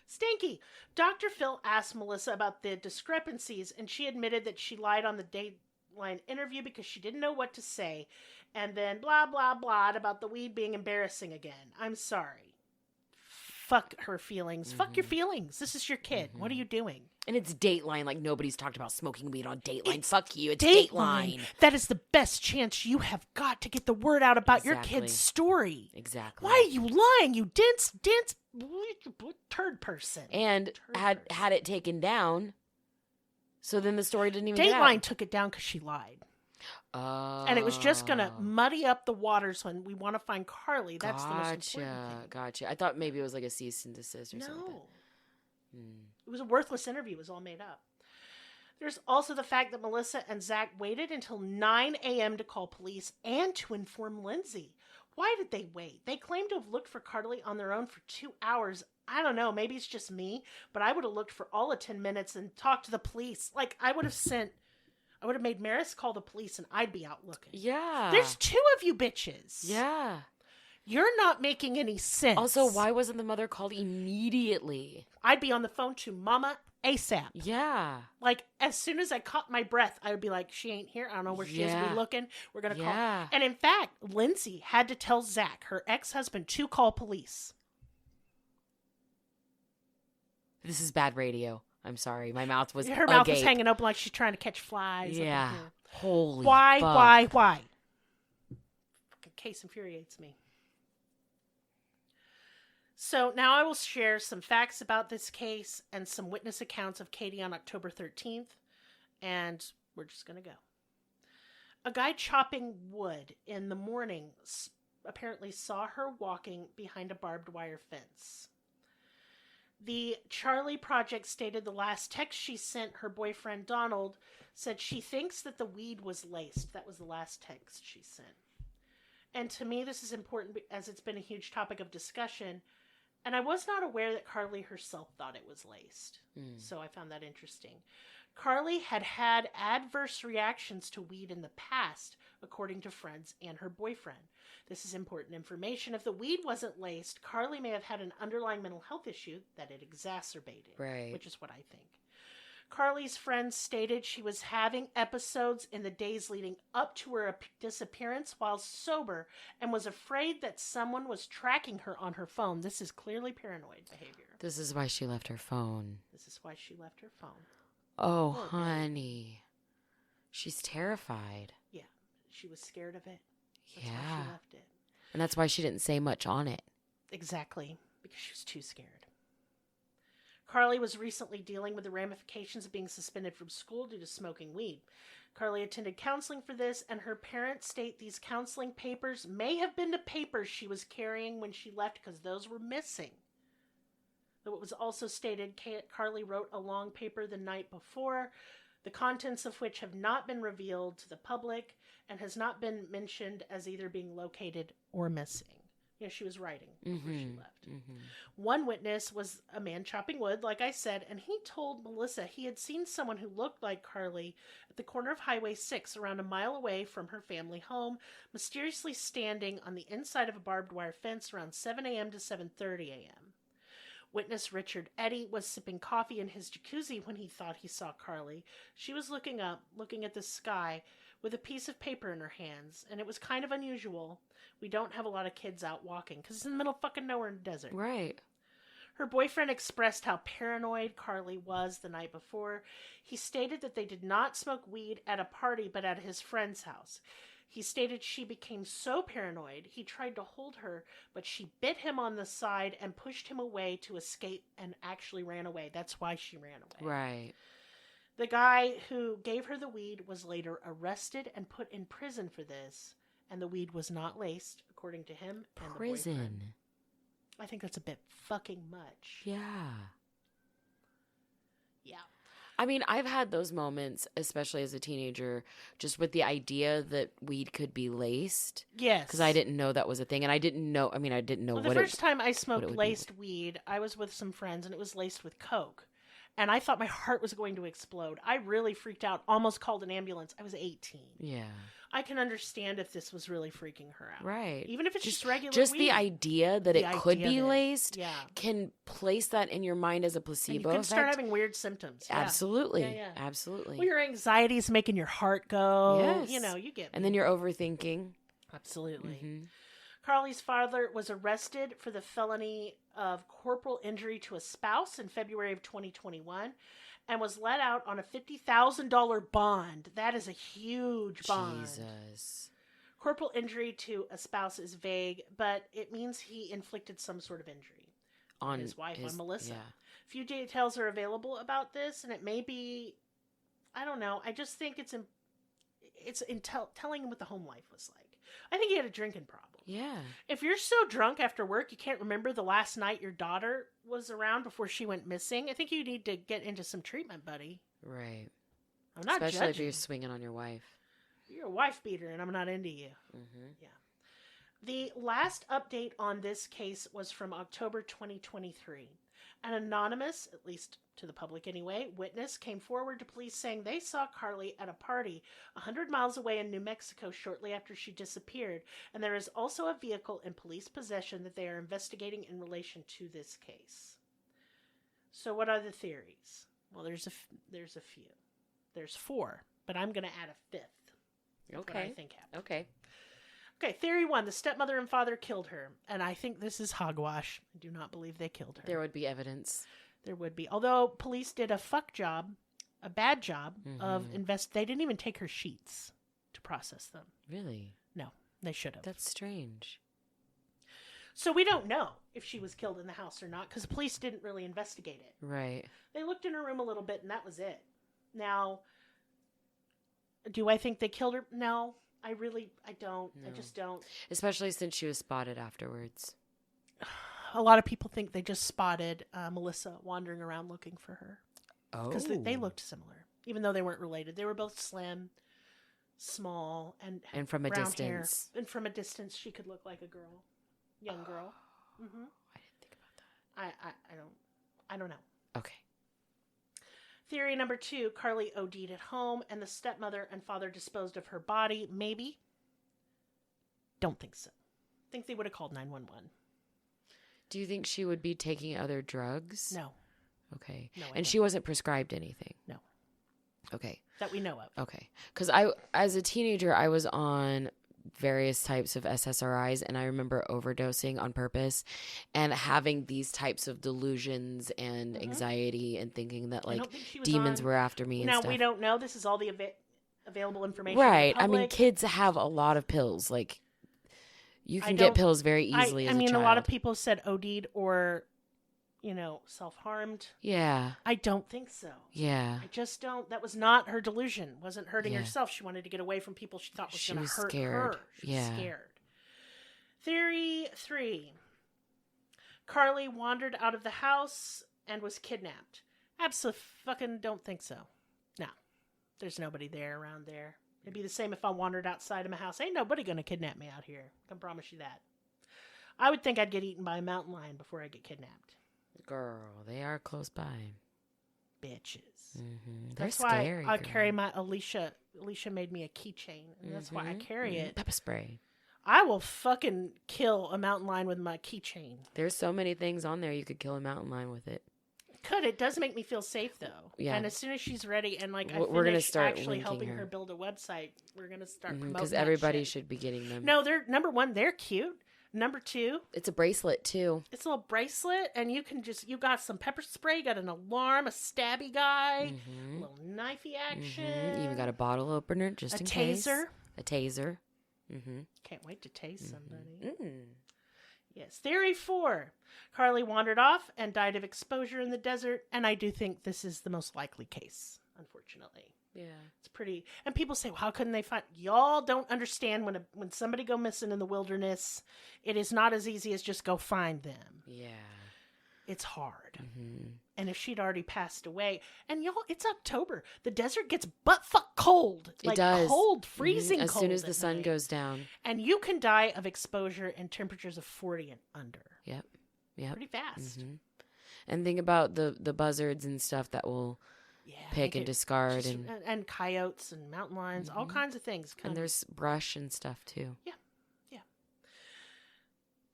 Dr. Phil asked Melissa about the discrepancies, and she admitted that she lied on the Dateline interview because she didn't know what to say. And then blah, blah, blah about the weed being embarrassing again. I'm sorry. Fuck her feelings. Fuck your feelings. This is your kid. What are you doing? And it's Dateline. Nobody's talked about smoking weed on Dateline. Fuck you. It's Dateline. That is the best chance you have got to get the word out about your kid's story. Exactly. Why are you lying, you dense turd person? And had it taken down, so then the story didn't even get out. Dateline took it down because she lied. And it was just going to muddy up the waters when we want to find Karlie. That's the most important thing. Gotcha. I thought maybe it was like a cease and desist or something. No. It was a worthless interview. It was all made up. There's also the fact that Melissa and Zach waited until 9 a.m. to call police and to inform Lindsay. Why did they wait? They claimed to have looked for Karlie on their own for 2 hours I don't know, maybe it's just me, but I would have looked for all of 10 minutes and talked to the police. Like, I would have made Maris call the police and I'd be out looking. Yeah. There's 2 of you bitches. Yeah. You're not making any sense. Also, why wasn't the mother called immediately? I'd be on the phone to Mama ASAP. Yeah. Like, as soon as I caught my breath, I would be like, she ain't here. I don't know where she is. We looking. We're going to call. And in fact, Lindsay had to tell Zach, her ex-husband, to call police. This is bad radio. I'm sorry. My mouth was Her mouth was hanging open like she's trying to catch flies. Yeah. Holy Why? fuck. Fucking case infuriates me. So now I will share some facts about this case and some witness accounts of Katie on October 13th. And we're just going to go. A guy chopping wood in the morning apparently saw her walking behind a barbed wire fence. The Charlie Project stated the last text she sent her boyfriend Donald said she thinks that the weed was laced. That was the last text she sent. And to me, this is important as it's been a huge topic of discussion. And I was not aware that Karlie herself thought it was laced. So I found that interesting. Karlie had had adverse reactions to weed in the past, according to friends and her boyfriend. This is important information. If the weed wasn't laced, Karlie may have had an underlying mental health issue that it exacerbated, which is what I think. Karlie's friends stated she was having episodes in the days leading up to her disappearance while sober and was afraid that someone was tracking her on her phone. This is clearly paranoid behavior. This is why she left her phone. Oh, honey. She's terrified. Yeah. She was scared of it. That's why she left it. And that's why she didn't say much on it. Exactly. Because she was too scared. Karlie was recently dealing with the ramifications of being suspended from school due to smoking weed. Karlie attended counseling for this, and her parents state these counseling papers may have been the papers she was carrying when she left because those were missing. Though it was also stated Karlie wrote a long paper the night before, the contents of which have not been revealed to the public and has not been mentioned as either being located or missing. You know, she was writing before she left. One witness was a man chopping wood, like I said, and he told Melissa he had seen someone who looked like Karlie at the corner of Highway 6 around a mile away from her family home, mysteriously standing on the inside of a barbed wire fence around 7 a.m. to 7:30 a.m. Witness Richard Eddy was sipping coffee in his jacuzzi when he thought he saw Karlie. She was looking up, looking at the sky, with a piece of paper in her hands, and it was kind of unusual. We don't have a lot of kids out walking, because it's in the middle of fucking nowhere in the desert. Right. Her boyfriend expressed how paranoid Karlie was the night before. He stated that they did not smoke weed at a party, but at his friend's house. He stated she became so paranoid, he tried to hold her, but she bit him on the side and pushed him away to escape and actually ran away. That's why she ran away. Right. The guy who gave her the weed was later arrested and put in prison for this, and the weed was not laced, according to him and the boyfriend. I think that's a bit fucking much. Yeah. Yeah. I mean, I've had those moments, especially as a teenager, just with the idea that weed could be laced. Yes. Because I didn't know that was a thing, and I didn't know what the first time I smoked laced weed, I was with some friends, and it was laced with coke. And I thought my heart was going to explode. I really freaked out, almost called an ambulance. I was 18. Yeah. I can understand if this was really freaking her out. Right. Even if it's just regular just weed. The idea that it could be laced can place that in your mind as a placebo and you can start having weird symptoms. Yeah. Absolutely. Yeah. Absolutely. Well, your anxiety is making your heart go. Yes. You know, you get me. And then you're overthinking. Absolutely. Mm-hmm. Karlie's father was arrested for the felony of corporal injury to a spouse in February of 2021 and was let out on a $50,000 bond. That is a huge bond. Jesus. Corporal injury to a spouse is vague, but it means he inflicted some sort of injury on his wife, on Melissa. Yeah. Few details are available about this, and it may be, I don't know. I just think it's in telling him what the home life was like. I think he had a drinking problem. Yeah. If you're so drunk after work you can't remember the last night your daughter was around before she went missing, I think you need to get into some treatment, buddy. Right. I'm not Especially if you're swinging on your wife. You're a wife beater and I'm not into you. Mm-hmm. Yeah. The last update on this case was from October 2023. An anonymous, at least to the public anyway, witness came forward to police saying they saw Karlie at a party 100 miles away in New Mexico shortly after she disappeared, and there is also a vehicle in police possession that they are investigating in relation to this case. So what are the theories? Well, there's a few. There's 4, but I'm going to add a 5th. Okay. What I think happened. Okay, theory 1, the stepmother and father killed her. And I think this is hogwash. I do not believe they killed her. There would be evidence. There would be. Although police did a bad job of they didn't even take her sheets to process them. Really? No, they should have. That's strange. So we don't know if she was killed in the house or not because the police didn't really investigate it. Right. They looked in her room a little bit and that was it. Now, do I think they killed her? No. I don't. No. I just don't. Especially since she was spotted afterwards. A lot of people think they just spotted Melissa wandering around looking for her. Oh. Because they looked similar, even though they weren't related. They were both slim, small, and from a brown distance. Hair. And from a distance, she could look like a girl, young girl. Mm-hmm. I didn't think about that. I don't know. Okay. Theory number 2, Karlie OD'd at home and the stepmother and father disposed of her body. Maybe. Don't think so. Think they would have called 911. Do you think she would be taking other drugs? No. Okay. No, and she wasn't prescribed anything? No. Okay. That we know of. Okay. Because as a teenager, I was on various types of SSRIs, and I remember overdosing on purpose and having these types of delusions and anxiety and thinking that like demons were after me and stuff. Now, we don't know. This is all the available information. Right. I mean, kids have a lot of pills. Like, you can get pills very easily as a child. A lot of people said OD'd or, self-harmed. Yeah. I don't think so. Yeah. I just don't. That was not her delusion. Wasn't hurting herself. She wanted to get away from people she thought was going to hurt her. She was scared. Theory 3. Karlie wandered out of the house and was kidnapped. Absolutely don't think so. No. There's nobody there around there. It'd be the same if I wandered outside of my house. Ain't nobody going to kidnap me out here. I can promise you that. I would think I'd get eaten by a mountain lion before I get kidnapped. Girl, they are close by. Bitches. Mm-hmm. That's why I carry my Alicia. Alicia made me a keychain, and that's why I carry it. Pepper spray. I will fucking kill a mountain lion with my keychain. There's so many things on there you could kill a mountain lion with it. It does make me feel safe though. Yeah. And as soon as she's ready, and we're gonna start actually helping her build a website, we're gonna start promoting because everybody should be getting them. No, they're number 1. They're cute. Number 2, it's a bracelet too. It's a little bracelet, and you got some pepper spray, you got an alarm, a stabby guy, a little knifey action. You even got a bottle opener just in case. A taser. Can't wait to taste somebody. Yes. Theory 4. Karlie wandered off and died of exposure in the desert, and I do think this is the most likely case, unfortunately. Yeah. It's pretty. And people say, well, how couldn't they find... Y'all don't understand when somebody go missing in the wilderness, it is not as easy as just go find them. Yeah. It's hard. And if she'd already passed away... And y'all, it's October. The desert gets butt-fuck cold. It does. Cold, freezing cold. As soon as the sun goes down. And you can die of exposure in temperatures of 40 and under. Yep. Pretty fast. And think about the buzzards and stuff that will... pick and discard and coyotes and mountain lions, all kinds of things. And there's brush and stuff too. Yeah.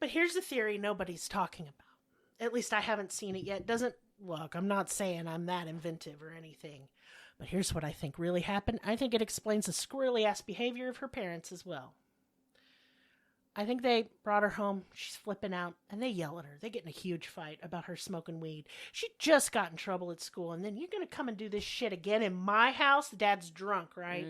But here's the theory nobody's talking about. At least I haven't seen it yet. Look, I'm not saying I'm that inventive or anything. But here's what I think really happened. I think it explains the squirrely ass behavior of her parents as well. I think they brought her home. She's flipping out, and they yell at her. They get in a huge fight about her smoking weed. She just got in trouble at school, and then you're going to come and do this shit again in my house? Dad's drunk, right?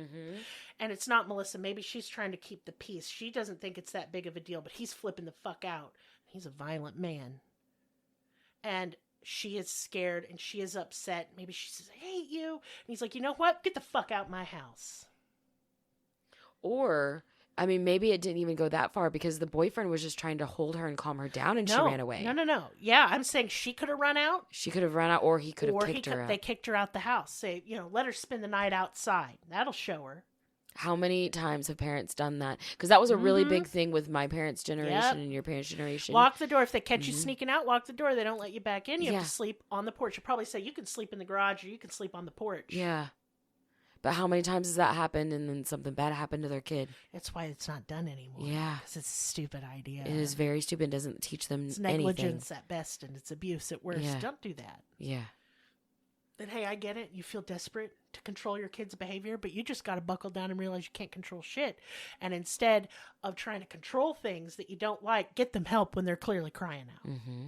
And it's not Melissa. Maybe she's trying to keep the peace. She doesn't think it's that big of a deal, but he's flipping the fuck out. He's a violent man. And she is scared, and she is upset. Maybe she says, I hate you. And he's like, you know what? Get the fuck out my house. Or... I mean, maybe it didn't even go that far because the boyfriend was just trying to hold her and calm her down, and she ran away. No. Yeah, I'm saying she could have run out. She could have run out, or he could have kicked her out. They kicked her out the house. Say, let her spend the night outside. That'll show her. How many times have parents done that? Because that was a really big thing with my parents' generation and your parents' generation. Lock the door. If they catch you sneaking out, lock the door. They don't let you back in. You have to sleep on the porch. You'll probably say you can sleep in the garage or you can sleep on the porch. Yeah. But how many times has that happened and then something bad happened to their kid? That's why it's not done anymore. Yeah. Because it's a stupid idea. It is very stupid. It doesn't teach them it's anything. negligence at best and it's abuse at worst. Yeah. Don't do that. Yeah. Then, hey, I get it. You feel desperate to control your kid's behavior, but you just got to buckle down and realize you can't control shit. And instead of trying to control things that you don't like, get them help when they're clearly crying out. Mm-hmm.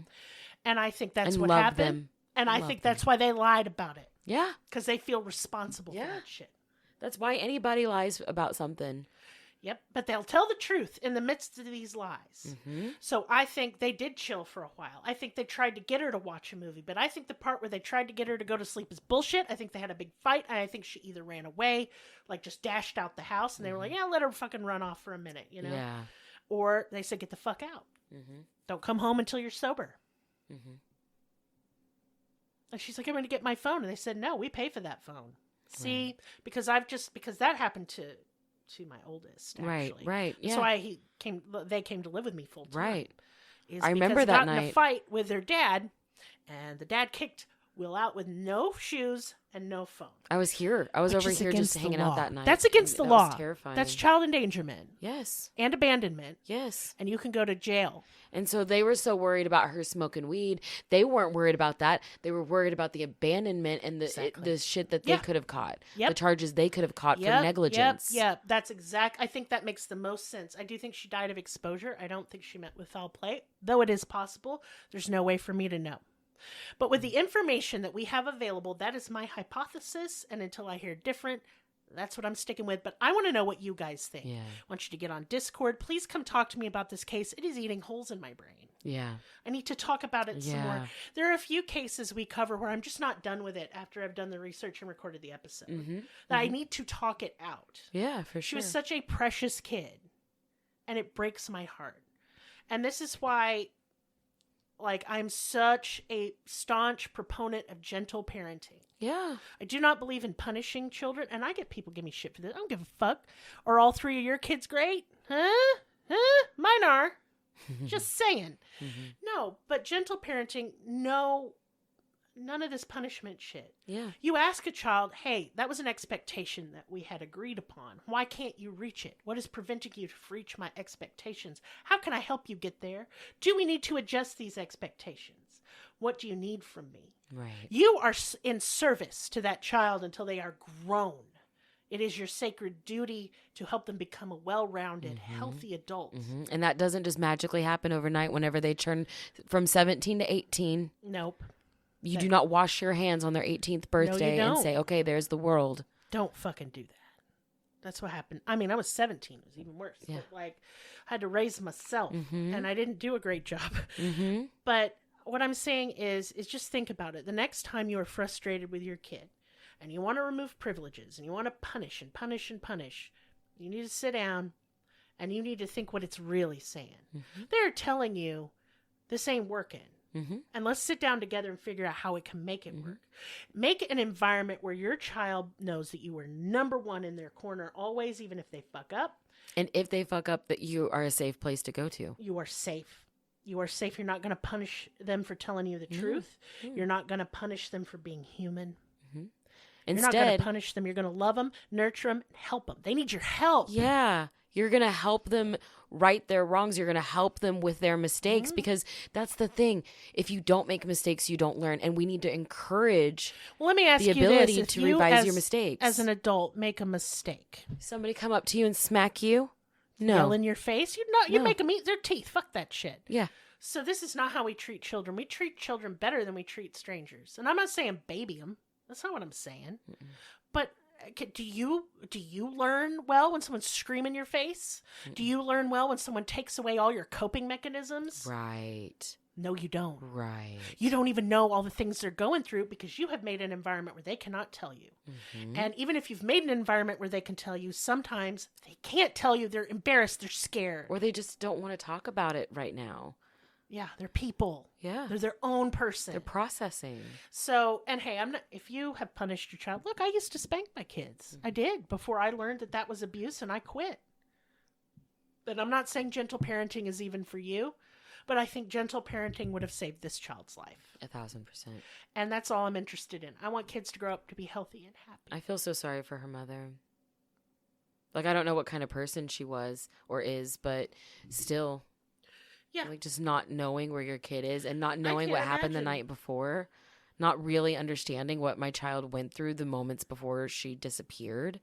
And I think that's and what love happened. Them. And I think that's why they lied about it. Yeah. Because they feel responsible for that shit. That's why anybody lies about something. Yep, but they'll tell the truth in the midst of these lies. Mm-hmm. So I think they did chill for a while. I think they tried to get her to watch a movie, but I think the part where they tried to get her to go to sleep is bullshit. I think they had a big fight, and I think she either ran away, like just dashed out the house, and they were like, yeah, let her fucking run off for a minute, you know? Yeah. Or they said, get the fuck out. Mm-hmm. Don't come home until you're sober. Mm-hmm. And she's like, I'm going to get my phone. And they said, no, we pay for that phone. See, because that happened to my oldest, actually. Right. Yeah. So they came to live with me full time. Right. I remember that night. Got in a fight with their dad, and the dad kicked Will out with no shoes and no phone. I was here. I was over here just hanging out that night. That's against the law. That was terrifying. That's child endangerment. Yes. And abandonment. Yes. And you can go to jail. And so they were so worried about her smoking weed. They weren't worried about that. They were worried about the abandonment and the shit that they could have caught. Yep. The charges they could have caught for negligence. Yep. That's exact. I think that makes the most sense. I do think she died of exposure. I don't think she met with foul play, though it is possible. There's no way for me to know. But with the information that we have available, that is my hypothesis. And until I hear different, that's what I'm sticking with. But I want to know what you guys think. Yeah. I want you to get on Discord. Please come talk to me about this case. It is eating holes in my brain. Yeah. I need to talk about it some more. There are a few cases we cover where I'm just not done with it after I've done the research and recorded the episode. Mm-hmm. That I need to talk it out. Yeah, for sure. She was such a precious kid. And it breaks my heart. And this is why... I'm such a staunch proponent of gentle parenting. Yeah. I do not believe in punishing children, and I get people give me shit for this. I don't give a fuck. Are all three of your kids great? Huh? Mine are. Just saying. Mm-hmm. No, but gentle parenting, no, none of this punishment shit. Yeah. You ask a child, hey, that was an expectation that we had agreed upon. Why can't you reach it? What is preventing you from reach my expectations? How can I help you get there? Do we need to adjust these expectations? What do you need from me? Right. You are in service to that child until they are grown. It is your sacred duty to help them become a well-rounded, healthy adult. Mm-hmm. And that doesn't just magically happen overnight whenever they turn from 17 to 18. Nope. You do not wash your hands on their 18th birthday and say, okay, there's the world. Don't fucking do that. That's what happened. I mean, I was 17. It was even worse. Yeah. But, I had to raise myself, and I didn't do a great job. Mm-hmm. But what I'm saying is just think about it. The next time you are frustrated with your kid, and you want to remove privileges, and you want to punish and punish and punish, you need to sit down, and you need to think what it's really saying. Mm-hmm. They're telling you, this ain't working. Mm-hmm. And let's sit down together and figure out how it can make it work. Make an environment where your child knows that you are number one in their corner always, even if they fuck up. And if they fuck up, that you are a safe place to go to. You are safe. You are safe. You're not going to punish them for telling you the truth. You're not going to punish them for being human. Mm-hmm. Instead, you're not going to punish them. You're going to love them, nurture them, help them. They need your help. Yeah. You're going to help them right their wrongs. You're going to help them with their mistakes because that's the thing. If you don't make mistakes, you don't learn. And we need to encourage let me ask the ability you this. to revise your mistakes. As an adult, make a mistake. Somebody come up to you and smack you? No. Yell in your face? You make them eat their teeth. Fuck that shit. Yeah. So this is not how we treat children. We treat children better than we treat strangers. And I'm not saying baby them. That's not what I'm saying. Mm-mm. But do you learn well when someone's screaming in your face? Mm-mm. Do you learn well when someone takes away all your coping mechanisms? Right. No, you don't. Right. You don't even know all the things they're going through because you have made an environment where they cannot tell you. Mm-hmm. And even if you've made an environment where they can tell you, sometimes they can't tell you. They're embarrassed. They're scared. Or they just don't want to talk about it right now. Yeah, they're people. Yeah. They're their own person. They're processing. So, and hey, I'm not, if you have punished your child, look, I used to spank my kids. I did before I learned that that was abuse, and I quit. And I'm not saying gentle parenting is even for you, but I think gentle parenting would have saved this child's life. 1,000%. And that's all I'm interested in. I want kids to grow up to be healthy and happy. I feel so sorry for her mother. Like, I don't know what kind of person she was or is, but still. Yeah. Like, just not knowing where your kid is and not knowing what can't happened the imagine. night before. Not really understanding what my child went through the moments before she disappeared.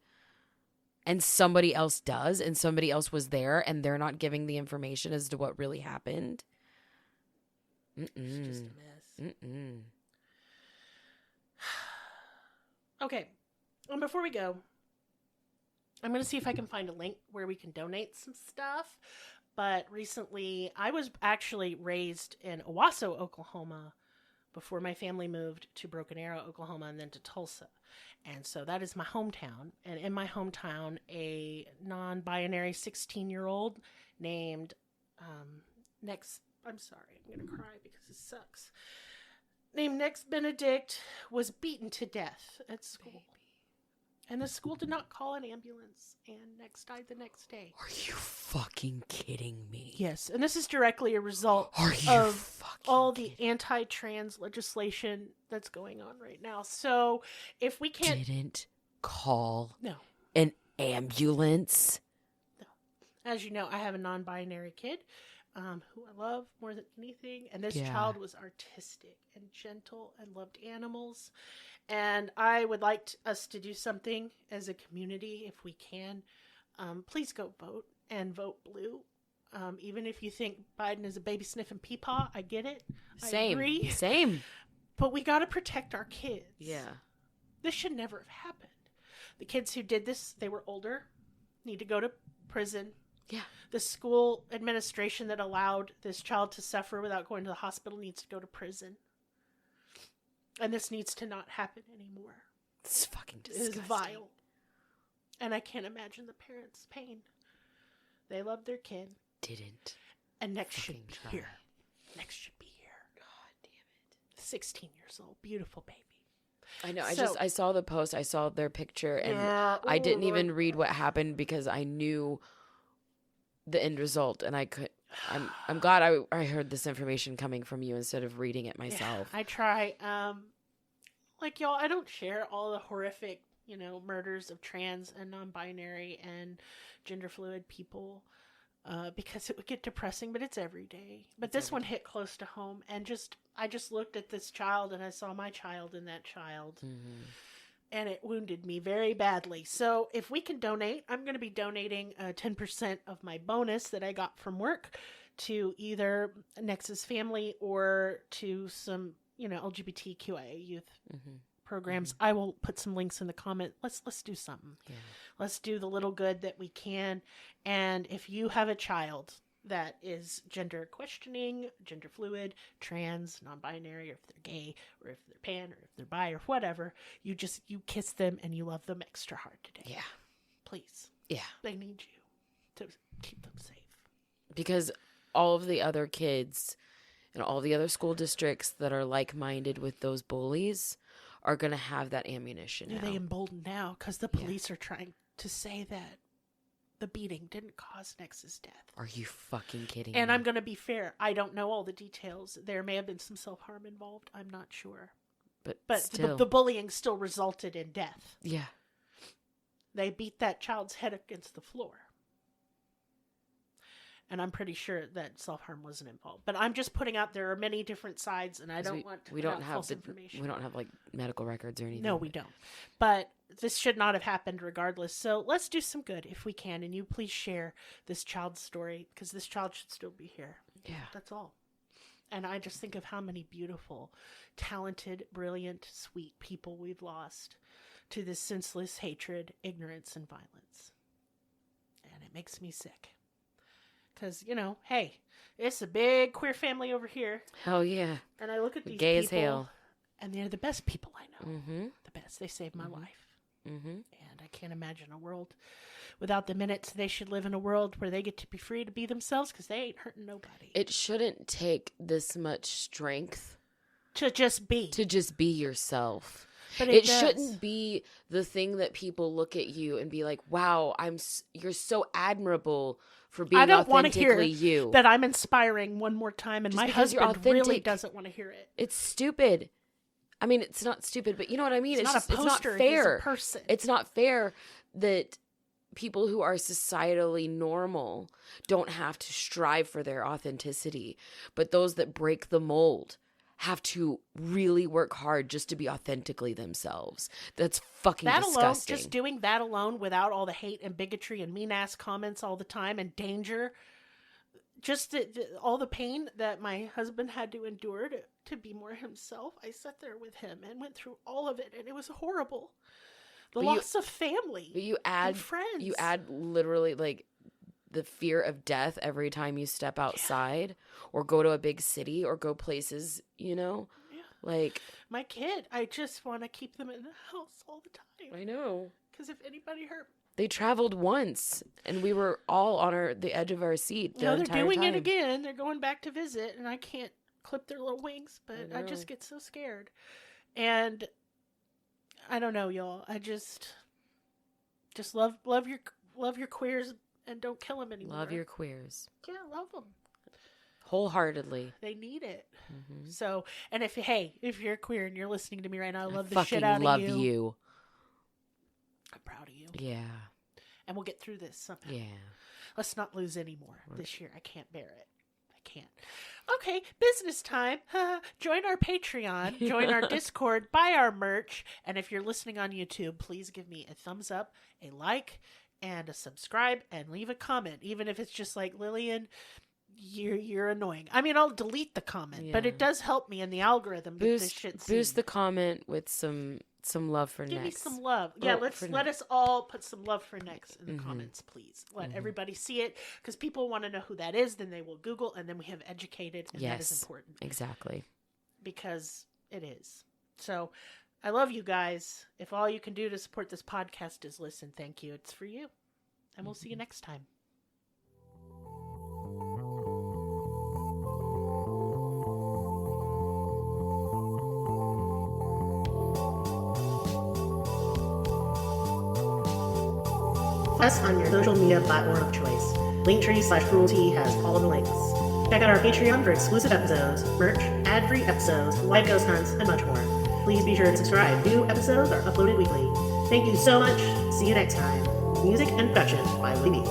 And somebody else does, and somebody else was there, and they're not giving the information as to what really happened. It's just a mess. Okay. And before we go, I'm going to see if I can find a link where we can donate some stuff. But recently, I was actually raised in Owasso, Oklahoma, before my family moved to Broken Arrow, Oklahoma, and then to Tulsa. And so that is my hometown. And in my hometown, a non-binary 16-year-old named I'm sorry, I'm going to cry because it sucks. Named Next Benedict was beaten to death at school. Baby. And the school did not call an ambulance, and Next died the next day. Are you fucking kidding me? Yes, and this is directly a result of all the anti-trans legislation that's going on right now. So if we can't... Didn't call no an ambulance? No. As you know, I have a non-binary kid who I love more than anything. And this child was artistic and gentle and loved animals. And I would like us to do something as a community if we can. Please go vote and vote blue. Even if you think Biden is a baby sniffing peepaw, I get it. I agree. Same. But we got to protect our kids. Yeah. This should never have happened. The kids who did this, they were older, need to go to prison. Yeah. The school administration that allowed this child to suffer without going to the hospital needs to go to prison. And this needs to not happen anymore. It's fucking disgusting. It is vile. And I can't imagine the parents' pain. They love their kid. Didn't. And Next should be try. here. Next should be here. God damn it. 16 years old. Beautiful baby. I know. I saw the post. I saw their picture, and I didn't even read what happened because I knew the end result, and I'm glad I heard this information coming from you instead of reading it myself. Yeah, I try. Like y'all, I don't share all the horrific, murders of trans and non-binary and gender fluid people because it would get depressing, but it's every day. But this one hit close to home, and I just looked at this child and I saw my child in that child. Mm-hmm. And it wounded me very badly. So if we can donate, I'm going to be donating 10% of my bonus that I got from work to either Nexus Family or to some, LGBTQIA youth programs. Mm-hmm. I will put some links in the comment. Let's do something. Yeah. Let's do the little good that we can. And if you have a child that is gender questioning, gender fluid, trans, non-binary, or if they're gay, or if they're pan, or if they're bi, or whatever, you kiss them and you love them extra hard today. Yeah. Please. Yeah. They need you to keep them safe. Because all of the other kids and all the other school districts that are like-minded with those bullies are going to have that ammunition now. They emboldened now because the police are trying to say that the beating didn't cause Nex's death. Are you fucking kidding And me? I'm going to be fair. I don't know all the details. There may have been some self-harm involved. I'm not sure. But still. The bullying still resulted in death. Yeah. They beat that child's head against the floor. And I'm pretty sure that self-harm wasn't involved. But I'm just putting out there are many different sides, and I don't want to put out false information. We don't have, medical records or anything. No, we don't. But this should not have happened regardless. So let's do some good if we can. And you please share this child's story, because this child should still be here. Yeah. That's all. And I just think of how many beautiful, talented, brilliant, sweet people we've lost to this senseless hatred, ignorance, and violence. And it makes me sick. Because, hey, it's a big queer family over here. Hell yeah. And I look at these gay people, as hell. And they're the best people I know. Mm-hmm. The best. They saved my life. And I can't imagine a world without them in it. So they should live in a world where they get to be free to be themselves because they ain't hurting nobody. It shouldn't take this much strength to just be yourself. But it shouldn't be the thing that people look at you and be like, wow, you're so admirable for being authentically you. I don't want to hear that I'm inspiring one more time, and just my husband really doesn't want to hear it. It's stupid. I mean, it's not stupid, but you know what I mean? It's not a poster, it's not fair. It's a person. It's not fair that people who are societally normal don't have to strive for their authenticity, but those that break the mold have to really work hard just to be authentically themselves. That's fucking disgusting. Alone, just doing that alone without all the hate and bigotry and mean-ass comments all the time and danger, just all the pain that my husband had to endure to be more himself. I sat there with him and went through all of it, and it was horrible. The loss of family, but you add and friends. You add literally like the fear of death every time you step outside or go to a big city or go places, you know? Yeah. Like my kid, I just want to keep them in the house all the time. I know. Because if anybody hurt... They traveled once and we were all on the edge of our seat the entire time. They're doing it again. They're going back to visit and I can't clip their little wings, but I just get so scared. And I don't know, y'all. I just love your queers. And don't kill them anymore. Love your queers. Yeah, love them. Wholeheartedly. They need it. Mm-hmm. So, and if you're queer and you're listening to me right now, I love the shit out of you. Love you. I'm proud of you. Yeah. And we'll get through this somehow. Yeah. Let's not lose any more this year. I can't bear it. I can't. Okay, business time. Join our Patreon. Join our Discord. Buy our merch. And if you're listening on YouTube, please give me a thumbs up, a like, and a subscribe, and leave a comment, even if it's just like, Lillian, you're annoying. I mean, I'll delete the comment, but it does help me in the algorithm. Boost the comment with some love for Give Nex. Me some love. Yeah, let us all put some love for Nex in the comments, please. Let everybody see it, because people want to know who that is. Then they will Google, and then we have educated, and that is important. Exactly. Because it is. So I love you guys. If all you can do to support this podcast is listen, thank you. It's for you. And we'll see you next time. Us on your social media platform of choice. Linktree/Cruelty has all the links. Check out our Patreon for exclusive episodes, merch, ad-free episodes, live ghost hunts, and much more. Please be sure to subscribe. New episodes are uploaded weekly. Thank you so much. See you next time. Music and production by Libby.